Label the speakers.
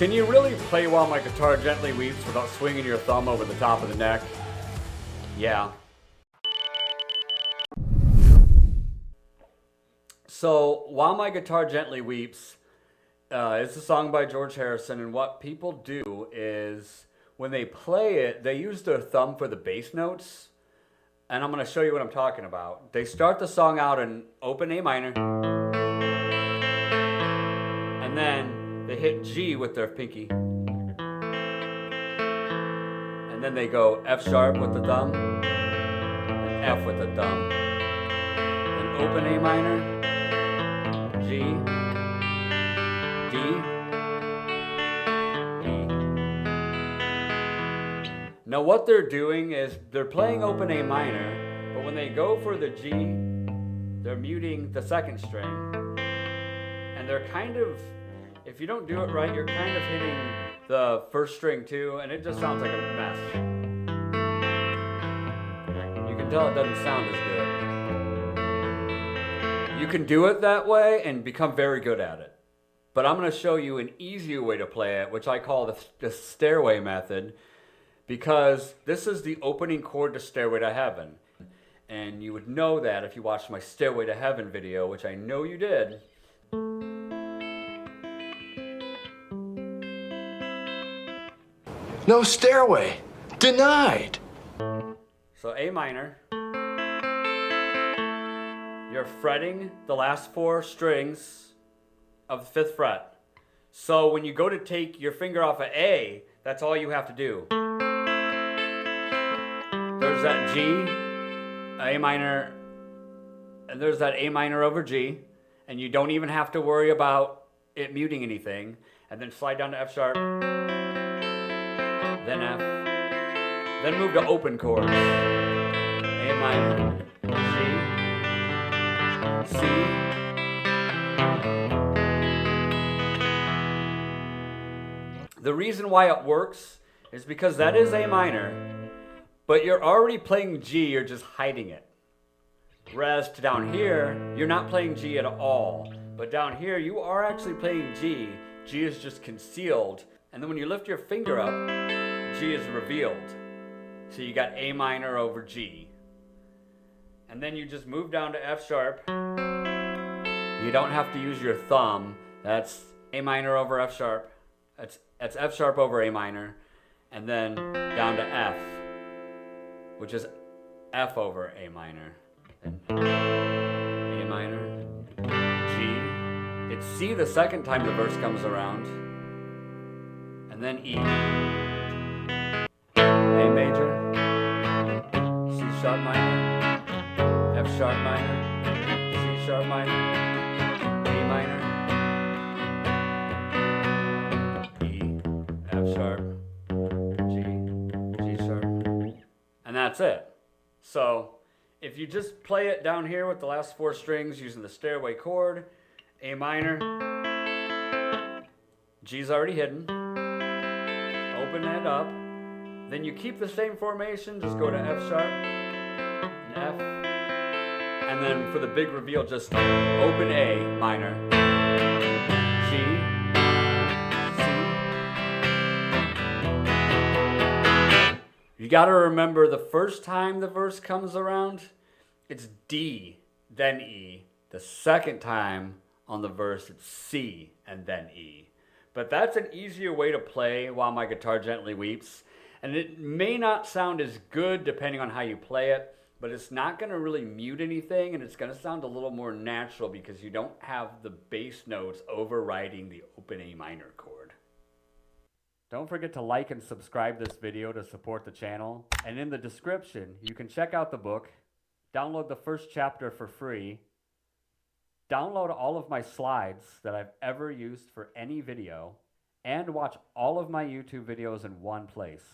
Speaker 1: Can you really play While My Guitar Gently Weeps without swinging your thumb over the top of the neck? Yeah. So, While My Guitar Gently Weeps is a song by George Harrison, and what people do is when they play it, they use their thumb for the bass notes, and I'm going to show you what I'm talking about. They start the song out in open A minor, and then they hit G with their pinky, and then they go F sharp with the thumb, and F with the thumb, then open A minor, G, D, E. Now what they're doing is they're playing open A minor, but when they go for the G, they're muting the second string, and they're kind of, if you don't do it right, you're kind of hitting the first string too, and it just sounds like a mess. You can tell it doesn't sound as good. You can do it that way and become very good at it. But I'm going to show you an easier way to play it, which I call the Stairway method, because this is the opening chord to Stairway to Heaven. And you would know that if you watched my Stairway to Heaven video, which I know you did.
Speaker 2: No stairway. Denied.
Speaker 1: So A minor. You're fretting the last four strings of the fifth fret. So when you go to take your finger off of A, that's all you have to do. There's that G, A minor, and there's that A minor over G, and you don't even have to worry about it muting anything. And then slide down to F sharp, then F, then move to open chords. A minor, G, C, the reason why it works is because that is A minor, but you're already playing G, you're just hiding it. Whereas to down here, you're not playing G at all. But down here, you are actually playing G. G is just concealed. And then when you lift your finger up, G is revealed. So you got A minor over G. And then you just move down to F sharp. You don't have to use your thumb. That's A minor over F sharp. That's F sharp over A minor. And then down to F, which is F over A minor. And A minor, G. It's C the second time the verse comes around. And then E. A major, C sharp minor, F sharp minor, C sharp minor, A minor, E, F sharp, G, G sharp, and that's it. So if you just play it down here with the last four strings using the Stairway chord, A minor, G's already hidden, open it up, then you keep the same formation, just go to F sharp, and F, and then for the big reveal, just open A minor, G, C. You gotta remember the first time the verse comes around, it's D, then E. The second time on the verse, it's C, and then E. But that's an easier way to play While My Guitar Gently Weeps. And it may not sound as good depending on how you play it, but it's not going to really mute anything, and it's going to sound a little more natural because you don't have the bass notes overriding the open A minor chord. Don't forget to like and subscribe this video to support the channel. And in the description, you can check out the book, download the first chapter for free, download all of my slides that I've ever used for any video, and watch all of my YouTube videos in one place.